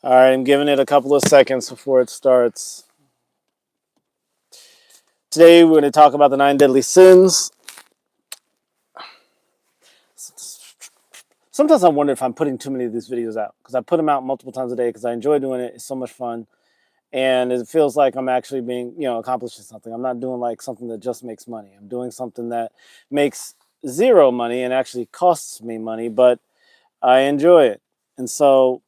All right, I'm giving it a couple of seconds before it starts. Today we're going to talk about the 9 deadly sins. Sometimes I wonder if I'm putting too many of these videos out because I put them out multiple times a day because I enjoy doing it. It's so much fun. And it feels like I'm actually being, accomplishing something. I'm not doing like something that just makes money. I'm doing something that makes zero money and actually costs me money, but I enjoy it. And so,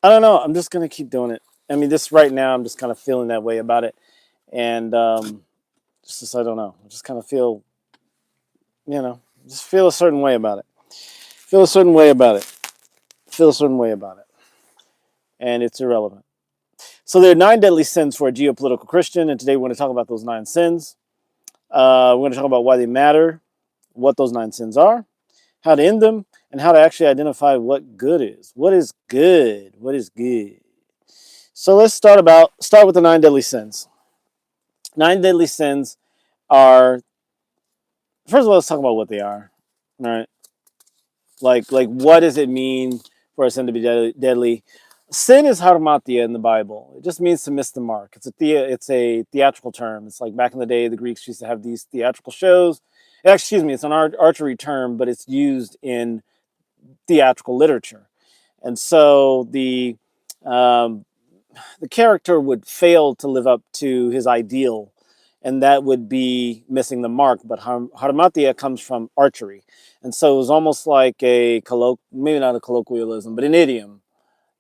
I don't know. I'm just going to keep doing it. I mean, this right now, I'm just kind of feeling that way about it. And just I don't know. I just kind of feel, just feel a certain way about it. Feel a certain way about it. Feel a certain way about it. And it's irrelevant. So there are 9 deadly sins for a geopolitical Christian. And today we're going to talk about those 9 sins. We're going to talk about why they matter, what those 9 sins are, how to end them, and how to actually identify what good is. What is good? What is good? So let's start with the 9 deadly sins. 9 deadly sins are, first of all, let's talk about what they are. All right. Like what does it mean for a sin to be deadly? Sin is harmatia in the Bible. It just means to miss the mark. It's a theatrical term. It's like back in the day, the Greeks used to have these theatrical shows. Excuse me, it's an archery term, but it's used in theatrical literature. And so the character would fail to live up to his ideal, and that would be missing the mark. But harmatia comes from archery. And so it was almost like maybe not a colloquialism, but an idiom.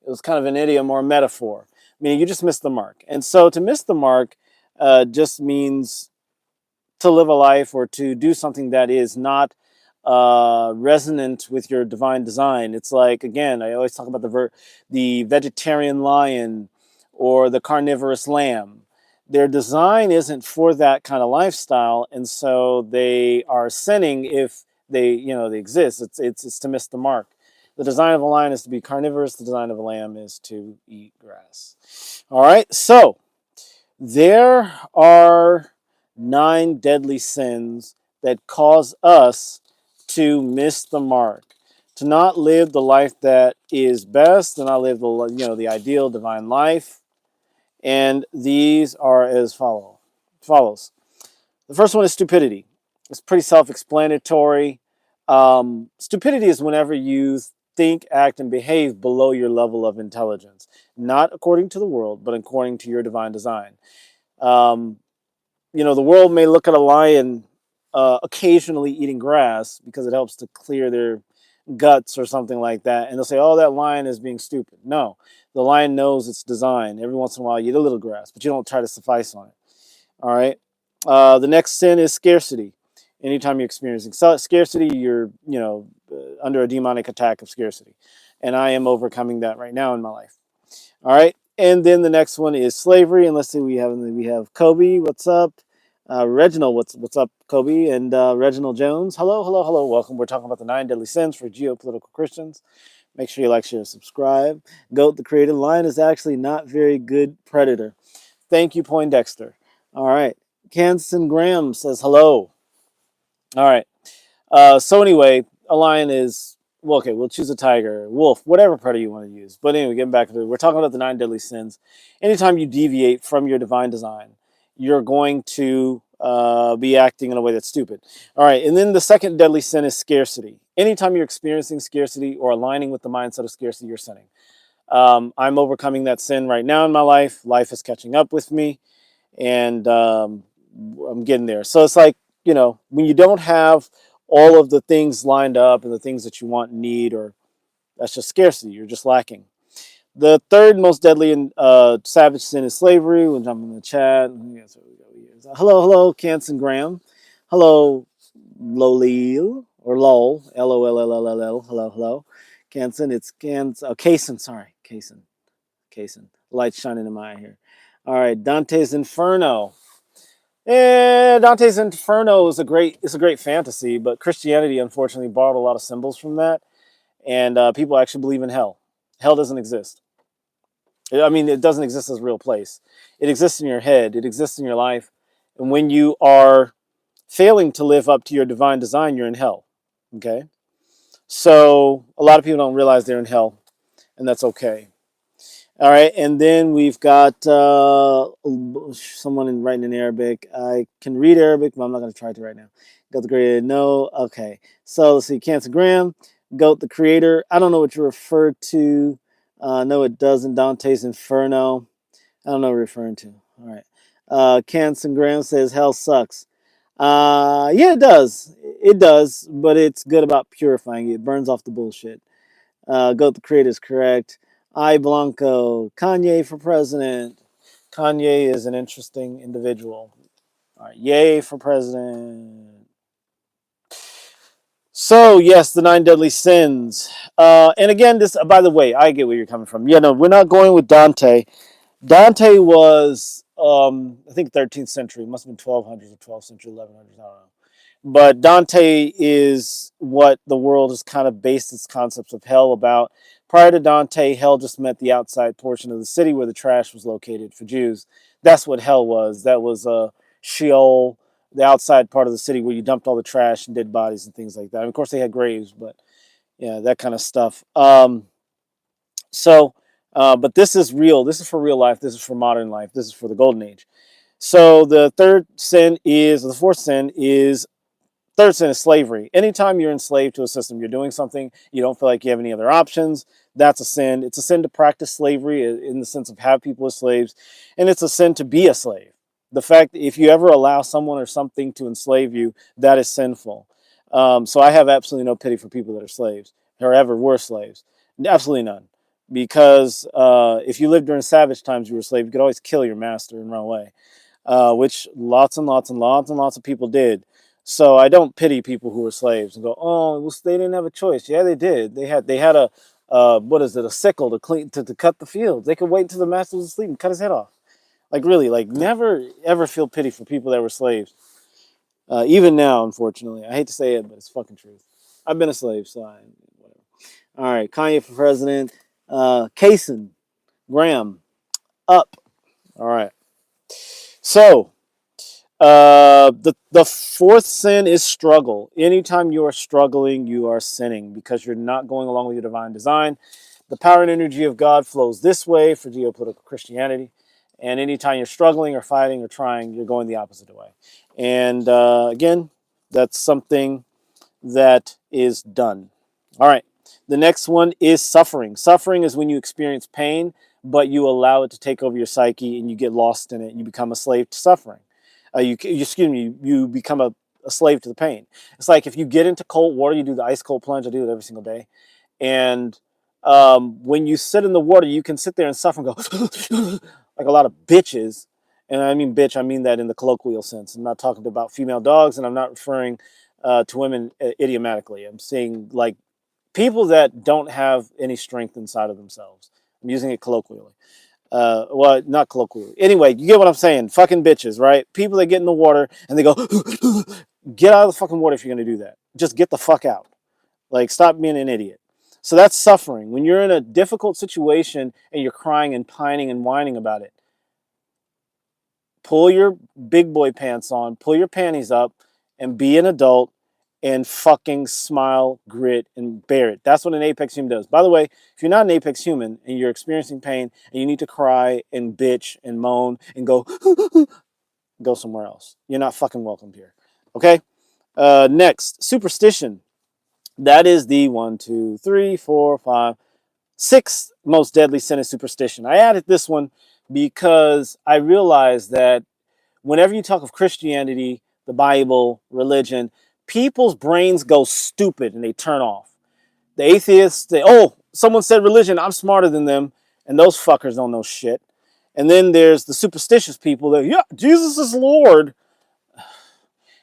It was kind of an idiom or a metaphor, meaning you just missed the mark. And so to miss the mark just means to live a life or to do something that is not resonant with your divine design. It's like, again, I always talk about the vegetarian lion or the carnivorous lamb. Their design isn't for that kind of lifestyle, and so they are sinning if they exist. It's to miss the mark. The design of a lion is to be carnivorous. The design of a lamb is to eat grass. All right, so there are 9 deadly sins that cause us to miss the mark, to not live the life that is best, to not live the ideal divine life. And these are as follows. The first one is stupidity. It's pretty self-explanatory. Stupidity is whenever you think, act, and behave below your level of intelligence, not according to the world, but according to your divine design. The world may look at a lion occasionally eating grass because it helps to clear their guts or something like that, and they'll say, oh, that lion is being stupid. No, the lion knows its design. Every once in a while you eat a little grass, but you don't try to suffice on it. All right. The next sin is scarcity. Anytime you're experiencing scarcity, you're under a demonic attack of scarcity, and I am overcoming that right now in my life. All right. And then the next one is slavery. And let's see, we have Kobe. What's up? Reginald, what's up, Kobe? And Reginald Jones. Hello, hello, hello. Welcome. We're talking about the 9 deadly sins for geopolitical Christians. Make sure you like, share, subscribe. Goat, the creative lion, is actually not very good predator. Thank you, Poindexter. All right. Canson Graham says hello. All right. So anyway, a lion is, well, okay, we'll choose a tiger, wolf, whatever predator you want to use. But anyway, getting back to it, we're talking about the 9 deadly sins. Anytime you deviate from your divine design, you're going to be acting in a way that's stupid. All right, and then the second deadly sin is scarcity. Anytime you're experiencing scarcity or aligning with the mindset of scarcity, you're sinning. I'm overcoming that sin right now in my life. Life is catching up with me, and I'm getting there. So it's like, when you don't have all of the things lined up and the things that you want and need, or that's just scarcity. You're just lacking. The third most deadly and savage sin is slavery. We'll jump in the chat. Hello, hello, Canson Graham. Hello, Lolil, or Lol, L-O-L-L-L-L. Hello, hello. Canson, it's Kaysen, sorry, Kaysen. Light shining in my eye here. All right, Dante's Inferno. Dante's Inferno is a great fantasy, but Christianity unfortunately borrowed a lot of symbols from that, and people actually believe in hell. Hell doesn't exist. I mean, it doesn't exist as a real place. It exists in your head. It exists in your life, and when you are failing to live up to your divine design, you're in hell. Okay, So a lot of people don't realize they're in hell, and that's okay. All right, and then we've got someone writing in Arabic. I can read Arabic, but I'm not going to try to right now. Goat the creator, no. Okay, so let's see. Cancer Graham, Goat the creator. I don't know what you refer to. No, it doesn't. Dante's Inferno. I don't know what you're referring to. All right. Cancer Graham says hell sucks. Yeah, it does. It does, but it's good about purifying it. It burns off the bullshit. Goat the creator is correct. I Blanco. Kanye for president. Kanye is an interesting individual. All right, yay for president. So yes, the 9 deadly sins. And again, this. By the way, I get where you're coming from. Yeah, no, we're not going with Dante. Dante was, I think, 13th century. It must have been 1200s or 12th century, 1100s. I don't know. But Dante is what the world has kind of based its concepts of hell about. Prior to Dante, hell just meant the outside portion of the city where the trash was located for Jews. That's what hell was. That was Sheol, the outside part of the city where you dumped all the trash and dead bodies and things like that. And of course, they had graves, but yeah, that kind of stuff. But this is real. This is for real life. This is for modern life. This is for the golden age. So the third sin is slavery. Anytime you're enslaved to a system, you're doing something, you don't feel like you have any other options, that's a sin. It's a sin to practice slavery in the sense of have people as slaves, and it's a sin to be a slave. The fact that if you ever allow someone or something to enslave you, that is sinful. So I have absolutely no pity for people that are slaves or ever were slaves. Absolutely none. Because if you lived during savage times, you were a slave, you could always kill your master and run away, which lots and lots and lots and lots of people did. So I don't pity people who were slaves and go, oh, well, they didn't have a choice. Yeah, they did. They had a what is it, a sickle to cut the fields. They could wait until the master was asleep and cut his head off. Like really, like never ever feel pity for people that were slaves. Even now, unfortunately, I hate to say it, but it's fucking truth. I've been a slave, so whatever. All right, Kanye for president. Kaysen, Graham, up. All right. So the fourth sin is struggle. Anytime you are struggling, you are sinning because you're not going along with your divine design. The power and energy of God flows this way for geopolitical Christianity. And anytime you're struggling or fighting or trying, you're going the opposite way. And again, that's something that is done. All right. The next one is suffering. Suffering is when you experience pain, but you allow it to take over your psyche and you get lost in it. You become a slave to suffering. You become a slave to the pain. It's like if you get into cold water, you do the ice cold plunge. I do it every single day. And when you sit in the water, you can sit there and suffer and go like a lot of bitches. And I mean bitch, I mean that in the colloquial sense. I'm not talking about female dogs, and I'm not referring to women idiomatically. I'm saying like people that don't have any strength inside of themselves. I'm using it colloquially. Well, not colloquially. Anyway, you get what I'm saying. Fucking bitches, right? People that get in the water and they go, get out of the fucking water if you're going to do that. Just get the fuck out. Like, stop being an idiot. So that's suffering. When you're in a difficult situation and you're crying and pining and whining about it, pull your big boy pants on, pull your panties up, and be an adult and fucking smile, grit, and bear it. That's what an apex human does. By the way, if you're not an apex human and you're experiencing pain and you need to cry and bitch and moan and go, go somewhere else. You're not fucking welcomed here. Okay? Next, superstition. That is the 1, 2, 3, 4, 5, 6th most deadly sin is superstition. I added this one because I realized that whenever you talk of Christianity, the Bible, religion, people's brains go stupid and they turn off. The atheists, someone said religion, I'm smarter than them, and those fuckers don't know shit. And then there's the superstitious people that, yeah, Jesus is Lord.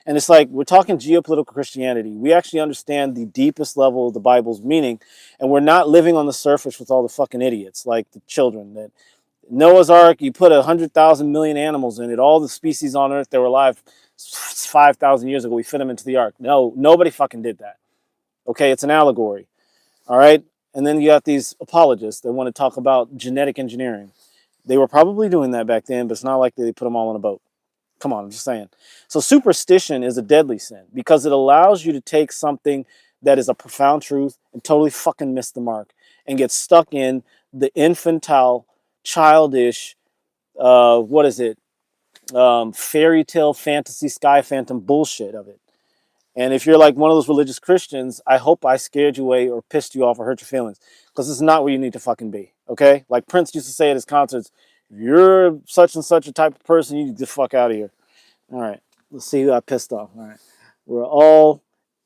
And it's like, we're talking geopolitical Christianity. We actually understand the deepest level of the Bible's meaning, and we're not living on the surface with all the fucking idiots, like the children that Noah's Ark, you put 100,000 million animals in it, all the species on Earth that were alive 5,000 years ago, we fit them into the Ark. No, nobody fucking did that. Okay, it's an allegory. All right? And then you got these apologists that want to talk about genetic engineering. They were probably doing that back then, but it's not like they put them all on a boat. Come on, I'm just saying. So superstition is a deadly sin because it allows you to take something that is a profound truth and totally fucking miss the mark and get stuck in the infantile, childish, what is it, fairy tale, fantasy, sky phantom bullshit of it. And if you're like one of those religious Christians, I hope I scared you away or pissed you off or hurt your feelings, because it's not where you need to fucking be, okay? Like Prince used to say at his concerts, if you're such and such a type of person, you need to get the fuck out of here. All right, let's see who I pissed off. All right, we're all,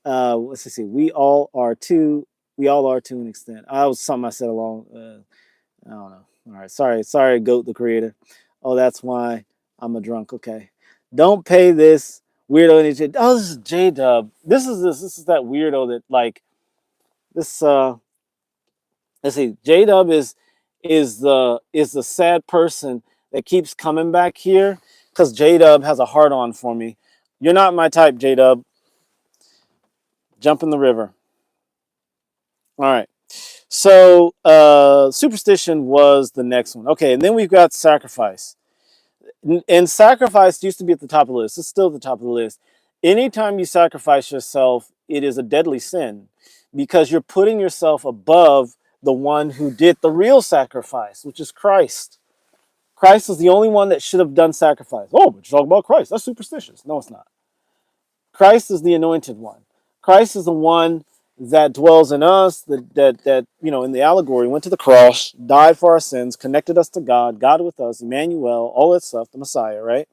let's see, we all are to an extent. That was something I said along, I don't know. All right, sorry, Goat the creator. Oh, that's why I'm a drunk. Okay, don't pay this weirdo any shit. Oh, this is J-Dub. This is that weirdo that like this. Let's see, J-Dub is the sad person that keeps coming back here because J-Dub has a heart on for me. You're not my type, J-Dub. Jump in the river. All right. So superstition was the next one. Okay, and then we've got sacrifice. And sacrifice used to be at the top of the list. It's still at the top of the list. Anytime you sacrifice yourself, it is a deadly sin because you're putting yourself above the one who did the real sacrifice, which is Christ. Christ is the only one that should have done sacrifice. Oh, but you're talking about Christ. That's superstitious. No, it's not. Christ is the anointed one. Christ is the one that dwells in us, that you know, in the allegory, went to the cross, died for our sins, connected us to God, God with us, Emmanuel, all that stuff, the Messiah, right?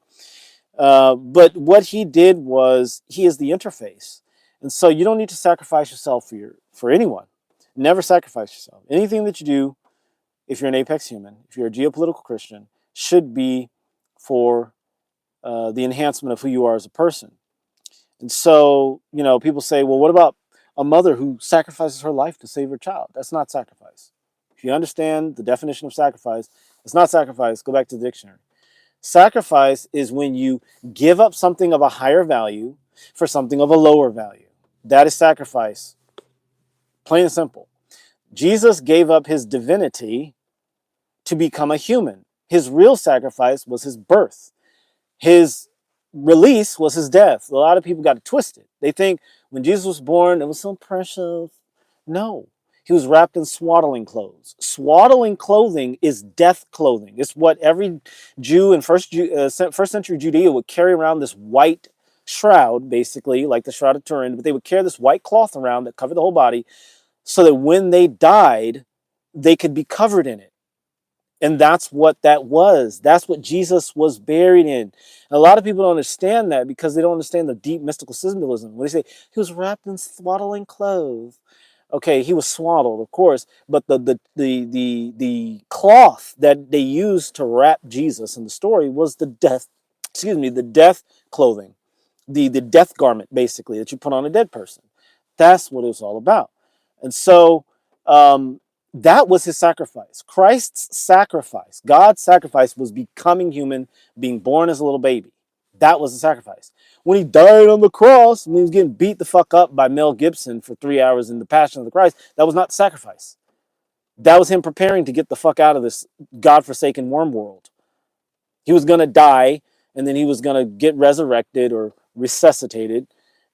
But what he did was, he is the interface. And so you don't need to sacrifice yourself for anyone. Never sacrifice yourself. Anything that you do, if you're an apex human, if you're a geopolitical Christian, should be for the enhancement of who you are as a person. And so, you know, people say, well, what about a mother who sacrifices her life to save her child? That's not sacrifice. If you understand the definition of sacrifice, it's not sacrifice. Go back to the dictionary. Sacrifice is when you give up something of a higher value for something of a lower value. That is sacrifice. Plain and simple. Jesus gave up his divinity to become a human. His real sacrifice was his birth. His release was his death. A lot of people got it twisted. They think when Jesus was born, it was so precious. No, he was wrapped in swaddling clothes. Swaddling clothing is death clothing. It's what every Jew in first century Judea would carry around, this white shroud, basically, like the Shroud of Turin, but they would carry this white cloth around that covered the whole body so that when they died, they could be covered in it. And that's what that was. That's what Jesus was buried in. And a lot of people don't understand that because they don't understand the deep mystical symbolism. When they say he was wrapped in swaddling clothes, okay, he was swaddled, of course, but the cloth that they used to wrap Jesus in the story was the death, the death clothing, the death garment, basically, that you put on a dead person. That's what it was all about. And so that was his sacrifice. Christ's sacrifice, God's sacrifice, was becoming human, being born as a little baby. That was the sacrifice. When he died on the cross, when he was getting beat the fuck up by Mel Gibson for 3 hours in The Passion of the Christ, that was not the sacrifice. That was him preparing to get the fuck out of this godforsaken worm world. He was going to die, and then he was going to get resurrected or resuscitated,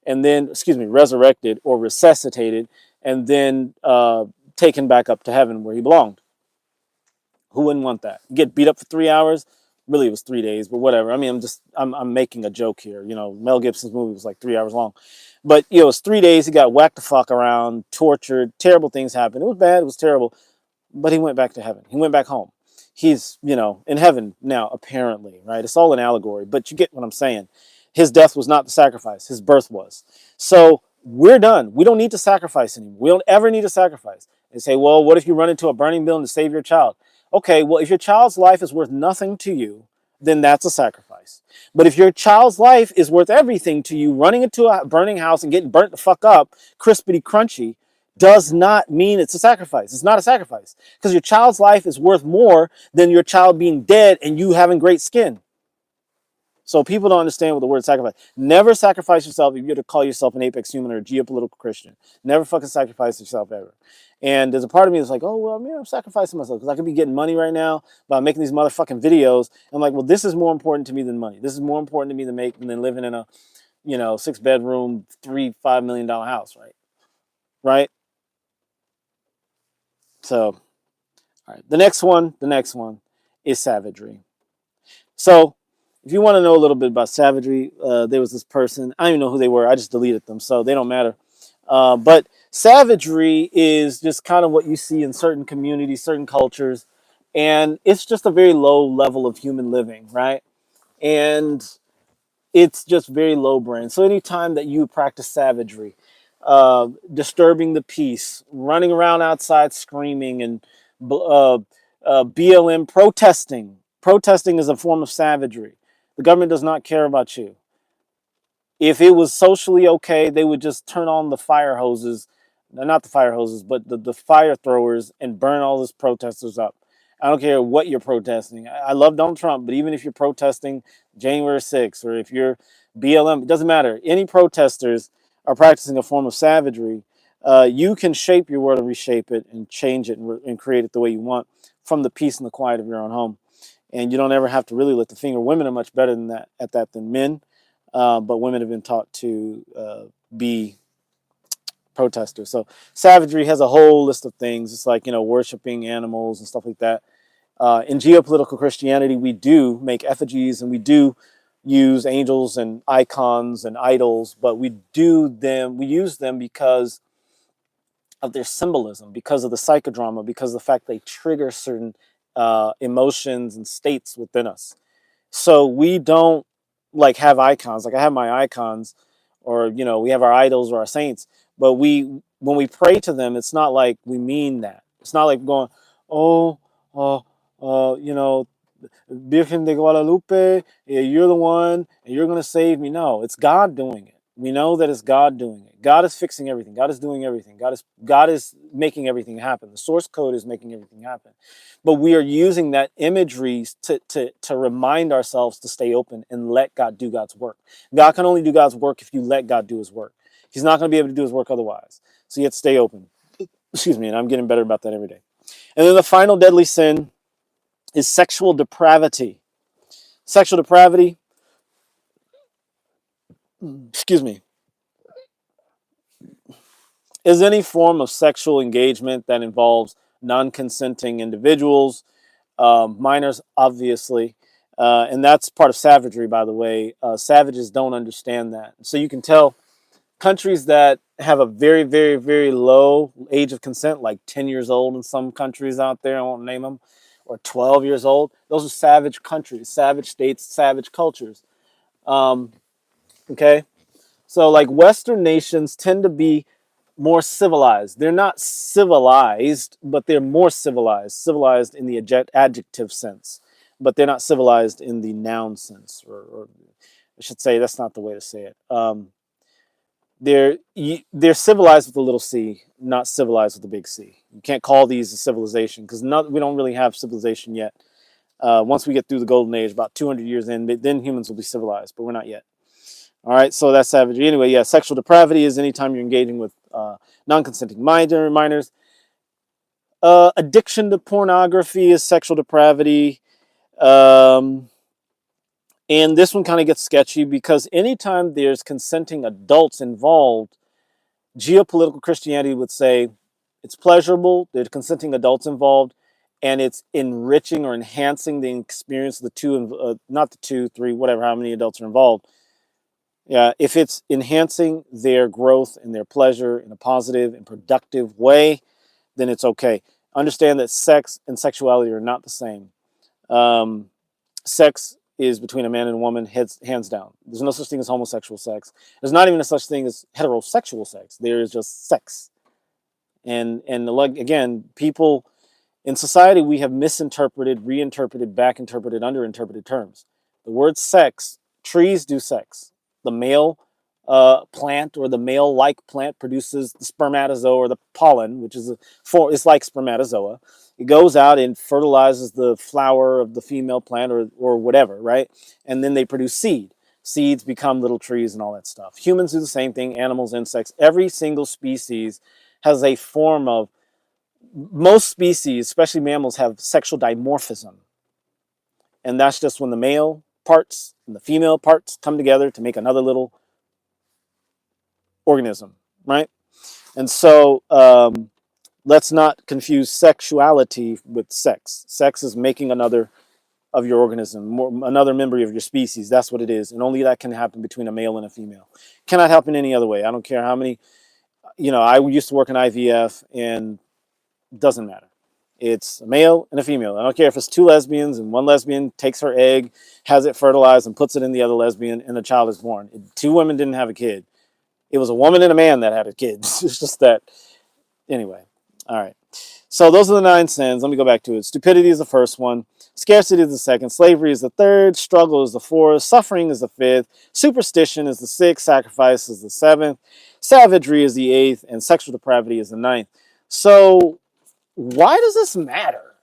and then, resurrected or resuscitated, and then taken back up to heaven where he belonged. Who wouldn't want that? Get beat up for 3 hours? Really, it was 3 days, but whatever. I mean, I'm making a joke here. You know, Mel Gibson's movie was like 3 hours long. But, you know, it was 3 days. He got whacked the fuck around, tortured, terrible things happened. It was bad. It was terrible. But he went back to heaven. He went back home. He's, you know, in heaven now, apparently, right? It's all an allegory, but you get what I'm saying. His death was not the sacrifice. His birth was. So we're done. We don't need to sacrifice anymore. We don't ever need to sacrifice. They say, well, what if you run into a burning building to save your child? Okay, well, if your child's life is worth nothing to you, then that's a sacrifice. But if your child's life is worth everything to you, running into a burning house and getting burnt the fuck up, crispity crunchy, does not mean it's a sacrifice. It's not a sacrifice. Because your child's life is worth more than your child being dead and you having great skin. So people don't understand what the word sacrifice. Never sacrifice yourself if you're to call yourself an apex human or a geopolitical Christian. Never fucking sacrifice yourself ever. And there's a part of me that's like, oh, well, I'm sacrificing myself because I could be getting money right now by making these motherfucking videos. I'm like, well, this is more important to me than money. This is more important to me than living in a, 6-bedroom, $3-5 million house, right? right? So, all right, the next one is savagery. So, if you want to know a little bit about savagery, there was this person. I don't even know who they were. I just deleted them, so they don't matter. But savagery is just kind of what you see in certain communities, certain cultures, and it's just a very low level of human living, right? And it's just very low brain. So anytime that you practice savagery, disturbing the peace, running around outside screaming, and BLM protesting is a form of savagery. The government does not care about you. If it was socially okay, they would just turn on the fire hoses, not the fire hoses, but the fire throwers, and burn all these protesters up. I don't care what you're protesting. I love Donald Trump, but even if you're protesting January 6th, or if you're BLM, it doesn't matter. Any protesters are practicing a form of savagery. You can shape your world and reshape it and change it and create it the way you want from the peace and the quiet of your own home. And you don't ever have to really lift a finger. Women are much better than that at that than men. But women have been taught to be protesters. So savagery has a whole list of things. It's like, worshiping animals and stuff like that. In geopolitical Christianity, we do make effigies and we do use angels and icons and idols, but we use them because of their symbolism, because of the psychodrama, because of the fact they trigger certain emotions and states within us. So we don't like have icons. Like I have my icons, or we have our idols or our saints. But when we pray to them, it's not like we mean that. It's not like going, oh, uh, Virgen de Guadalupe, you're the one, and you're going to save me. No, it's God doing it. We know that it's God doing it. God is fixing everything. God is doing everything. God is making everything happen. The source code is making everything happen. But we are using that imagery to remind ourselves to stay open and let God do God's work. God can only do God's work if you let God do his work. He's not going to be able to do his work otherwise. So you have to stay open. Excuse me, and I'm getting better about that every day. And then the final deadly sin is sexual depravity. Sexual depravity, excuse me, is any form of sexual engagement that involves non-consenting individuals, minors, obviously. And that's part of savagery, by the way. Savages don't understand that. So you can tell countries that have a very, very, very low age of consent, like 10 years old in some countries out there, I won't name them, or 12 years old. Those are savage countries, savage states, savage cultures. Okay? So, like, Western nations tend to be more civilized. They're not civilized, but they're more civilized. Civilized in the adjective sense, but they're not civilized in the noun sense, or I should say that's not the way to say it. They're civilized with a little c, not civilized with a big C. You can't call these a civilization because we don't really have civilization yet. Once we get through the golden age, about 200 years in, then humans will be civilized, but we're not yet. All right, so that's savagery. Anyway, yeah, sexual depravity is anytime you're engaging with non-consenting minors. Addiction to pornography is sexual depravity. And this one kind of gets sketchy because anytime there's consenting adults involved, geopolitical Christianity would say it's pleasurable, there's consenting adults involved, and it's enriching or enhancing the experience of the two, not the two, three, whatever, how many adults are involved. Yeah, if it's enhancing their growth and their pleasure in a positive and productive way, then it's okay. Understand that sex and sexuality are not the same. Sex is between a man and a woman, hands down. There's no such thing as homosexual sex. There's not even a such thing as heterosexual sex. There is just sex. And again, people in society, we have misinterpreted, reinterpreted, back interpreted, underinterpreted terms. The word sex, trees do sex. The male plant or the male-like plant produces the spermatozoa or the pollen, which is it's like spermatozoa. It goes out and fertilizes the flower of the female plant or whatever, right? And then they produce seed. Seeds become little trees and all that stuff. Humans do the same thing, animals, insects. Every single species has a form of, most species, especially mammals, have sexual dimorphism. And that's just when the male parts and the female parts come together to make another little organism, right? And so let's not confuse sexuality with sex. Sex is making another of your organism, another member of your species. That's what it is. And only that can happen between a male and a female. Cannot happen any other way. I don't care how many, I used to work in IVF, and it doesn't matter. It's a male and a female. I don't care if it's two lesbians and one lesbian takes her egg, has it fertilized, and puts it in the other lesbian, and a child is born. Two women didn't have a kid. It was a woman and a man that had a kid. It's just that. Anyway, all right. So those are the 9 sins. Let me go back to it. Stupidity is the first one. Scarcity is the second. Slavery is the third. Struggle is the fourth. Suffering is the fifth. Superstition is the sixth. Sacrifice is the seventh. Savagery is the eighth. And sexual depravity is the ninth. So why does this matter?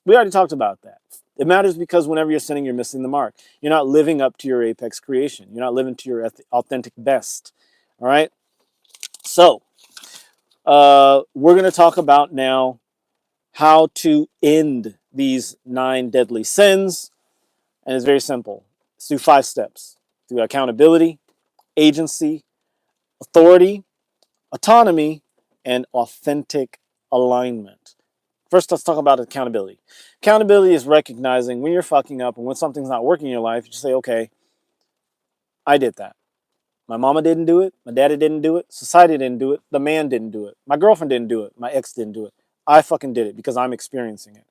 We already talked about that. It matters because whenever you're sinning, you're missing the mark. You're not living up to your apex creation. You're not living to your authentic best. All right? So we're going to talk about now how to end these 9 deadly sins. And it's very simple. It's through 5 steps. Through accountability, agency, authority, autonomy, and authentic alignment. First, let's talk about accountability. Accountability is recognizing when you're fucking up and when something's not working in your life, you just say, okay, I did that. My mama didn't do it. My daddy didn't do it. Society didn't do it. The man didn't do it. My girlfriend didn't do it. My ex didn't do it. I fucking did it because I'm experiencing it.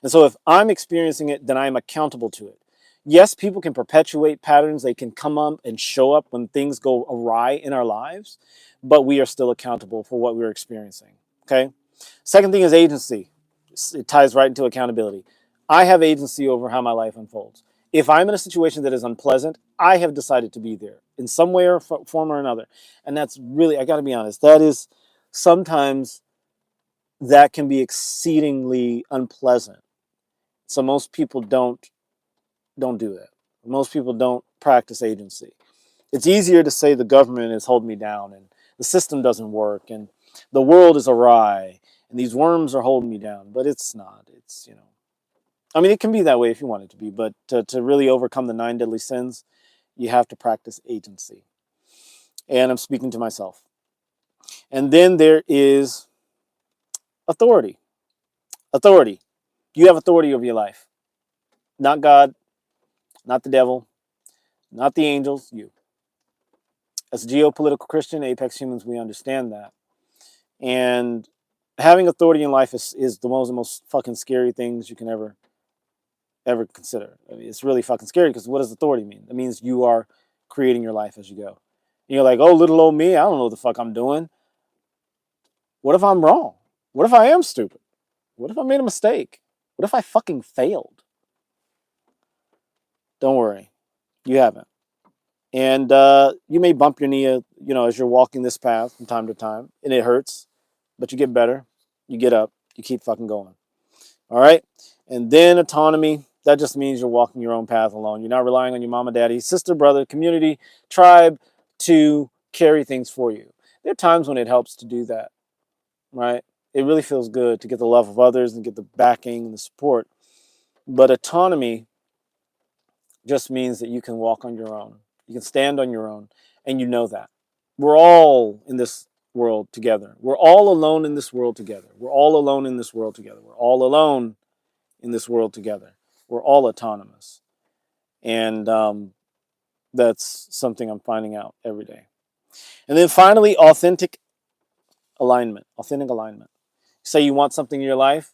And so if I'm experiencing it, then I'm accountable to it. Yes, people can perpetuate patterns. They can come up and show up when things go awry in our lives, but we are still accountable for what we're experiencing. Okay? Second thing is agency. It ties right into accountability. I have agency over how my life unfolds. If I'm in a situation that is unpleasant, I have decided to be there in some way or form or another. And that's really, I got to be honest, that is sometimes that can be exceedingly unpleasant. So most people don't do that. Most people don't practice agency. It's easier to say the government is holding me down and the system doesn't work and the world is awry and these worms are holding me down, but it's not. It's, I mean, it can be that way if you want it to be, but to really overcome the 9 deadly sins, you have to practice agency. And I'm speaking to myself. And then there is authority. Authority. You have authority over your life. Not God, not the devil, not the angels, you. As a geopolitical Christian, Apex Humans, we understand that. And having authority in life is the most fucking scary things you can ever consider. I mean, it's really fucking scary because what does authority mean? It means you are creating your life as you go. And you're like, oh, little old me, I don't know what the fuck I'm doing. What if I'm wrong? What if I am stupid? What if I made a mistake? What if I fucking failed? Don't worry, you haven't. And you may bump your knee, as you're walking this path from time to time, and it hurts, but you get better. You get up. You keep fucking going. All right? And then autonomy, that just means you're walking your own path alone. You're not relying on your mama, daddy, sister, brother, community, tribe to carry things for you. There are times when it helps to do that, right? It really feels good to get the love of others and get the backing and the support. But autonomy just means that you can walk on your own. You can stand on your own, and you know that. We're all in this world together. We're all alone in this world together. We're all alone in this world together. We're all alone in this world together. We're all autonomous. And that's something I'm finding out every day. And then finally, authentic alignment. Authentic alignment. Say you want something in your life.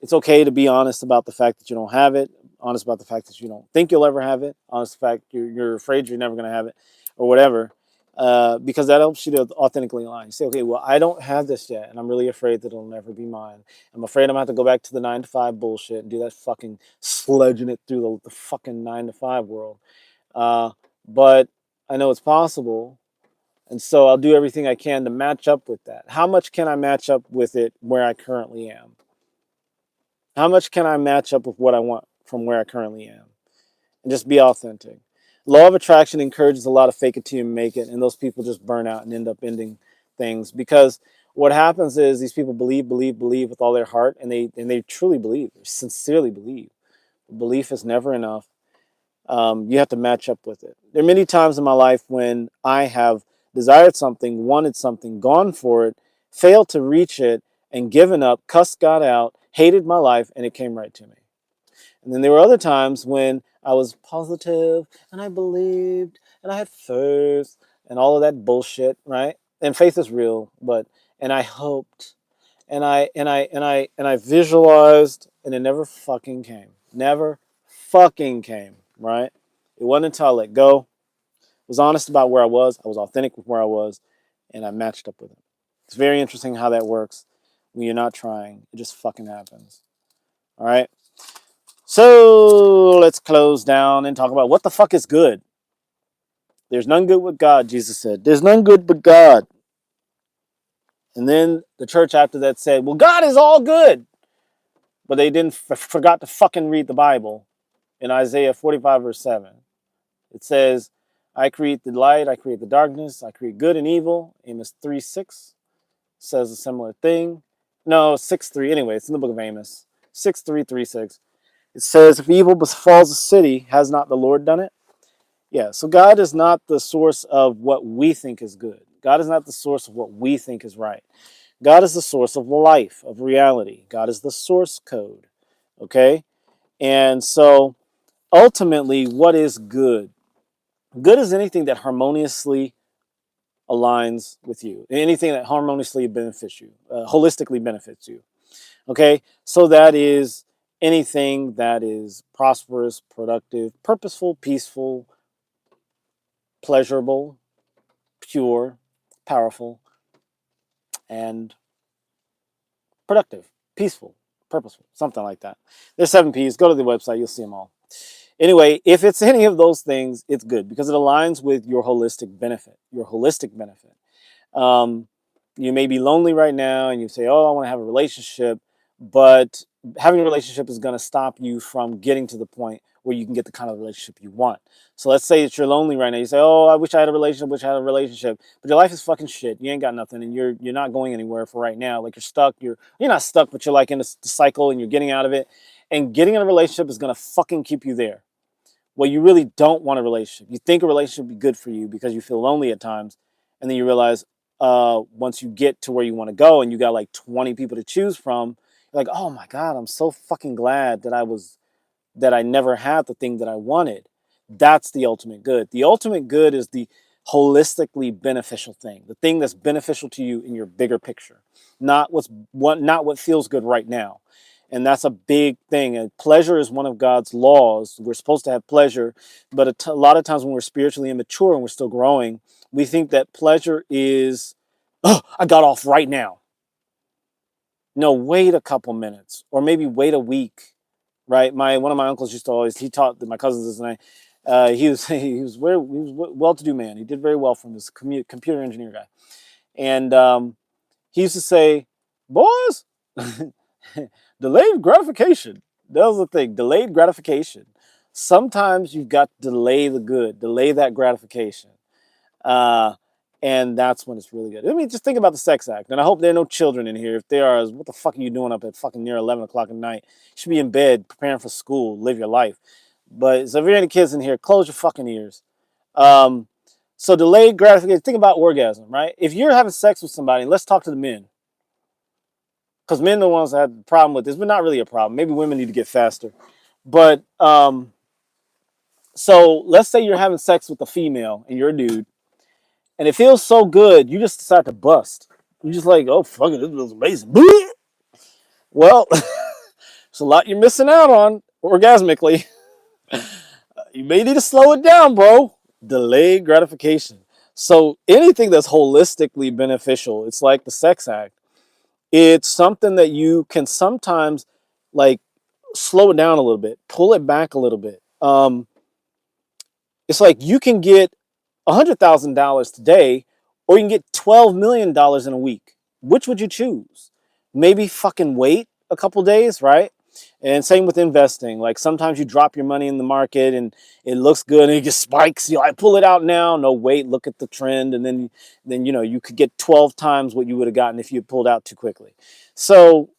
It's okay to be honest about the fact that you don't have it, honest about the fact that you don't think you'll ever have it, honest the fact you're afraid you're never going to have it, or whatever, because that helps you to authentically align. You say, okay, well, I don't have this yet, and I'm really afraid that it'll never be mine. I'm afraid I'm going to have to go back to the 9 to 5 bullshit and do that fucking sledging it through the fucking 9 to 5 world. But I know it's possible, and so I'll do everything I can to match up with that. How much can I match up with it where I currently am? How much can I match up with what I want from where I currently am? And just be authentic. Law of attraction encourages a lot of fake it till you make it, and those people just burn out and end up ending things. Because what happens is these people believe with all their heart, and they truly believe, they sincerely believe. Belief is never enough. You have to match up with it. There are many times in my life when I have desired something, wanted something, gone for it, failed to reach it, and given up, cussed God out, hated my life, and it came right to me. And then there were other times when I was positive and I believed and I had faith and all of that bullshit, right? And faith is real, but and I hoped and I visualized, and it never fucking came. Never fucking came, right? It wasn't until I let go, was honest about where I was authentic with where I was, and I matched up with it. It's very interesting how that works when you're not trying. It just fucking happens. All right. So let's close down and talk about what the fuck is good. There's none good with God, Jesus said. There's none good but God. And then the church after that said, well, God is all good. But they didn't forgot to fucking read the Bible. In Isaiah 45 verse 7, it says, I create the light, I create the darkness, I create good and evil. Amos 3:6 says a similar thing. No, 6:3. Anyway, it's in the book of Amos. 6:3, 3:6. It says, if evil befalls a city, has not the Lord done it? Yeah, so God is not the source of what we think is good. God is not the source of what we think is right. God is the source of life, of reality. God is the source code. Okay? And so ultimately, what is good? Good is anything that harmoniously aligns with you, anything that harmoniously benefits you, holistically benefits you. Okay? So that is anything that is prosperous, productive, purposeful, peaceful, pleasurable, pure, powerful, and productive, peaceful, purposeful, something like that. There's 7 P's. Go to the website, you'll see them all. Anyway, if it's any of those things, it's good because it aligns with your holistic benefit, Um, you may be lonely right now and you say, oh, I want to have a relationship, but having a relationship is going to stop you from getting to the point where you can get the kind of relationship you want. So let's say that you're lonely right now. You say, oh, I wish I had a relationship, but your life is fucking shit. You ain't got nothing and you're not going anywhere for right now. Like you're stuck. You're not stuck, but you're like in the cycle and you're getting out of it. And getting in a relationship is going to fucking keep you there. Well, you really don't want a relationship. You think a relationship would be good for you because you feel lonely at times. And then you realize once you get to where you want to go and you got like 20 people to choose from, you're like, oh my God, I'm so fucking glad that I never had the thing that I wanted. That's the ultimate good. The ultimate good is the holistically beneficial thing, the thing that's beneficial to you in your bigger picture, not what feels good right now. And that's a big thing. And pleasure is one of God's laws. We're supposed to have pleasure, but a lot of times when we're spiritually immature and we're still growing, we think that pleasure is, oh, I got off right now. No, wait a couple minutes, or maybe wait a week, right? One of my uncles used to always, he taught my cousins this, and he was well-to-do man. He did very well from this computer engineer guy, and he used to say, "Boys, delayed gratification." That was the thing, delayed gratification. Sometimes you've got to delay the good, delay that gratification. Uh, and that's when it's really good. I mean, just think about the sex act. And I hope there are no children in here. If there are, what the fuck are you doing up at fucking near 11 o'clock at night? You should be in bed preparing for school, live your life. But so if there are any kids in here, close your fucking ears. So delayed gratification, think about orgasm, right? If you're having sex with somebody, let's talk to the men. Because men are the ones that have the problem with this, but not really a problem. Maybe women need to get faster. But so let's say you're having sex with a female and you're a dude. And it feels so good, you just decide to bust. You're just like, oh, fuck it, this feels amazing. Well, it's a lot you're missing out on orgasmically. You may need to slow it down, bro. Delayed gratification. So anything that's holistically beneficial, it's like the sex act. It's something that you can sometimes like slow it down a little bit, pull it back a little bit. It's like you can get $100,000 today, or you can get $12 million in a week. Which would you choose? Maybe fucking wait a couple days, right? And same with investing. Like sometimes you drop your money in the market and it looks good and it just spikes. You know, I pull it out now. No, wait, look at the trend, and then you could get 12 times what you would have gotten if you had pulled out too quickly. So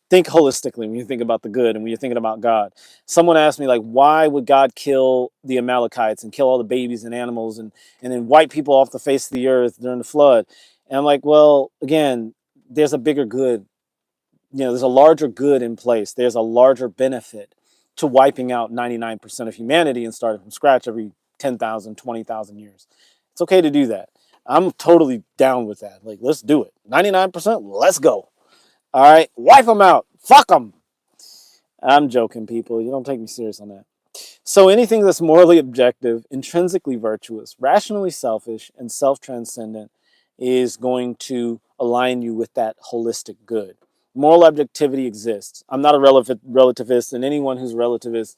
think holistically when you think about the good and when you're thinking about God. Someone asked me, like, why would God kill the Amalekites and kill all the babies and animals and then wipe people off the face of the earth during the flood? And I'm like, well, again, there's a bigger good. There's a larger good in place. There's a larger benefit to wiping out 99% of humanity and starting from scratch every 10,000, 20,000 years. It's okay to do that. I'm totally down with that. Like, let's do it. 99%, let's go. All right, wipe them out. Fuck them. I'm joking, people. You don't take me serious on that. So anything that's morally objective, intrinsically virtuous, rationally selfish, and self-transcendent is going to align you with that holistic good. Moral objectivity exists. I'm not a relativist, and anyone who's a relativist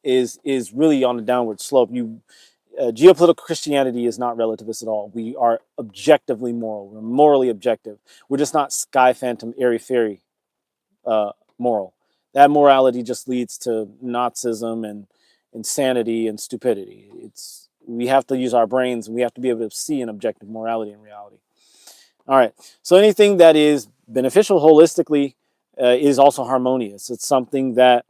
is really on a downward slope. Geopolitical Christianity is not relativist at all. We are objectively moral. We're morally objective. We're just not sky phantom, airy fairy moral. That morality just leads to Nazism and insanity and stupidity. We have to use our brains, and we have to be able to see an objective morality in reality. All right. So anything that is beneficial holistically is also harmonious. It's something that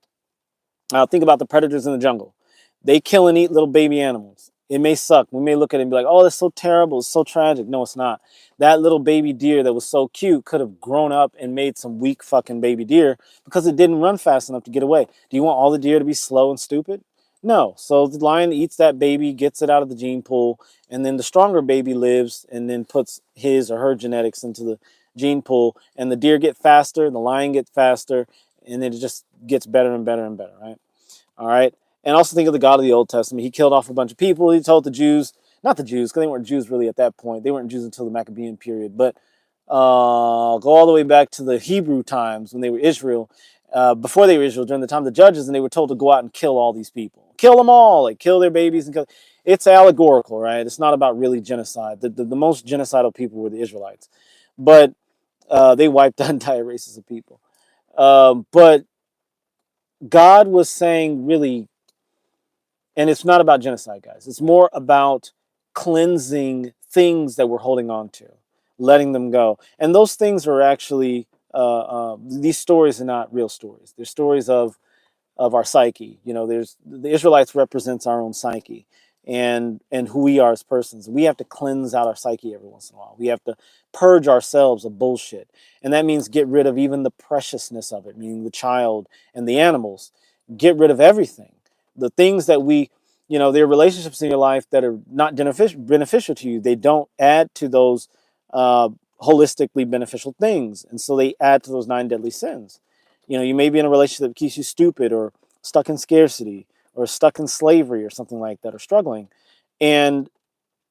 think about the predators in the jungle. They kill and eat little baby animals. It may suck. We may look at it and be like, oh, that's so terrible. It's so tragic. No, it's not. That little baby deer that was so cute could have grown up and made some weak fucking baby deer because it didn't run fast enough to get away. Do you want all the deer to be slow and stupid? No. So the lion eats that baby, gets it out of the gene pool, and then the stronger baby lives and then puts his or her genetics into the gene pool, and the deer get faster, the lion gets faster, and then it just gets better and better and better, right? All right. And also think of the God of the Old Testament. He killed off a bunch of people. He told the Jews, not the Jews, because they weren't Jews really at that point. They weren't Jews until the Maccabean period. But go all the way back to the Hebrew times when they were Israel, before they were Israel, during the time of the judges, and they were told to go out and kill all these people. Kill them all, like kill their babies. And kill. It's allegorical, right? It's not about really genocide. The most genocidal people were the Israelites. But they wiped out entire races of people. But God was saying really, and it's not about genocide, guys. It's more about cleansing things that we're holding on to, letting them go. And those things are actually, these stories are not real stories. They're stories of our psyche. There's the Israelites represents our own psyche and who we are as persons. We have to cleanse out our psyche every once in a while. We have to purge ourselves of bullshit. And that means get rid of even the preciousness of it, meaning the child and the animals. Get rid of everything. The things that there are relationships in your life that are not beneficial to you. They don't add to those holistically beneficial things. And so they add to those 9 deadly sins. You may be in a relationship that keeps you stupid or stuck in scarcity or stuck in slavery or something like that, or struggling. And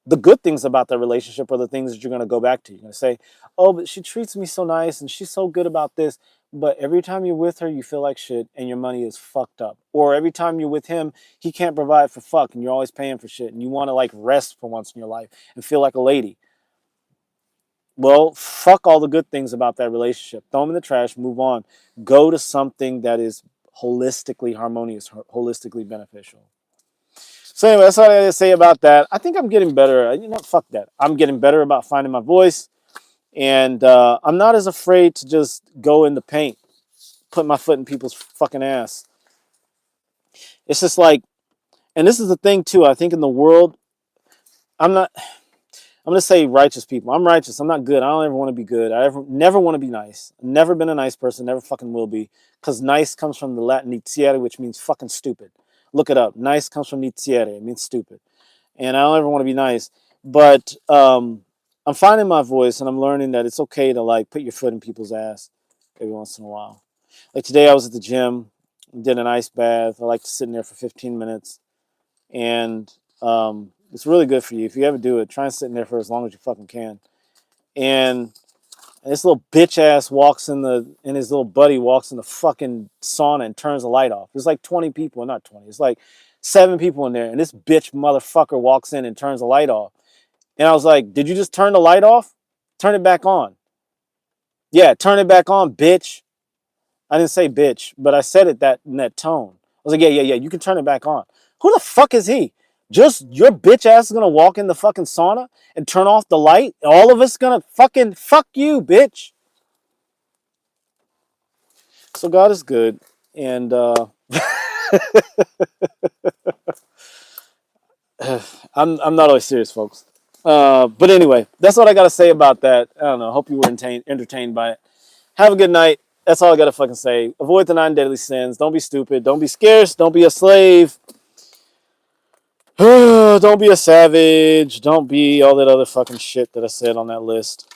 the good things about that relationship are the things that you're going to go back to. You're going to say, oh, but she treats me so nice and she's so good about this. But every time you're with her, you feel like shit and your money is fucked up. Or every time you're with him, he can't provide for fuck and you're always paying for shit and you want to like rest for once in your life and feel like a lady. Well, fuck all the good things about that relationship. Throw them in the trash, move on. Go to something that is holistically harmonious, holistically beneficial. So anyway, that's all I got to say about that. I think I'm getting better. Fuck that. I'm getting better about finding my voice. And I'm not as afraid to just go in the paint, put my foot in people's fucking ass. It's just like, and this is the thing too, I think in the world, I'm going to say righteous people. I'm righteous. I'm not good. I don't ever want to be good. Never want to be nice. Never been a nice person. Never fucking will be. Because nice comes from the Latin nitiere, which means fucking stupid. Look it up. Nice comes from nitiere. It means stupid. And I don't ever want to be nice. But I'm finding my voice and I'm learning that it's okay to like put your foot in people's ass every once in a while. Like today I was at the gym, did an ice bath. I like to sit in there for 15 minutes. And it's really good for you. If you ever do it, try and sit in there for as long as you fucking can. And this little bitch ass walks and his little buddy walks in the fucking sauna and turns the light off. There's like 20 people, not 20. It's like 7 people in there. And this bitch motherfucker walks in and turns the light off. And I was like, did you just turn the light off? Turn it back on. Yeah, turn it back on, bitch. I didn't say bitch, but I said it in that tone. I was like, yeah, you can turn it back on. Who the fuck is he? Just your bitch ass is gonna walk in the fucking sauna and turn off the light? All of us gonna fucking fuck you, bitch. So God is good, and I'm not always serious, folks. But anyway, that's what I got to say about that. I don't know. Hope you were entertained by it. Have a good night. That's all I got to fucking say. Avoid the 9 deadly sins. Don't be stupid. Don't be scarce. Don't be a slave. Don't be a savage. Don't be all that other fucking shit that I said on that list.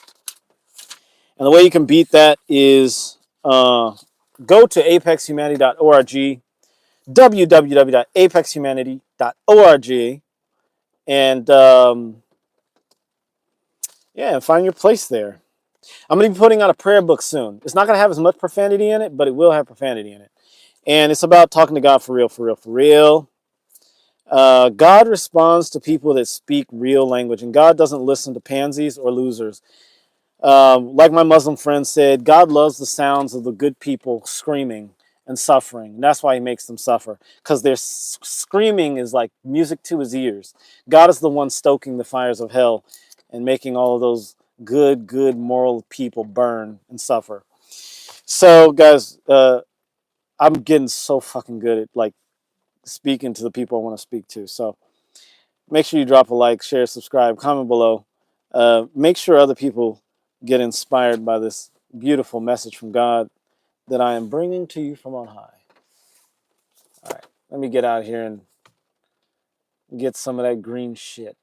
And the way you can beat that is go to apexhumanity.org, www.apexhumanity.org, and yeah, find your place there. I'm going to be putting out a prayer book soon. It's not going to have as much profanity in it, but it will have profanity in it. And it's about talking to God for real, for real, for real. God responds to people that speak real language, and God doesn't listen to pansies or losers. Like my Muslim friend said, God loves the sounds of the good people screaming and suffering. And that's why he makes them suffer, because their screaming is like music to his ears. God is the one stoking the fires of hell and making all of those good moral people burn and suffer. So guys, I'm getting so fucking good at like speaking to the people I want to speak to. So make sure you drop a like, share, subscribe, comment below. Make sure other people get inspired by this beautiful message from God that I am bringing to you from on high. All right, let me get out here and get some of that green shit.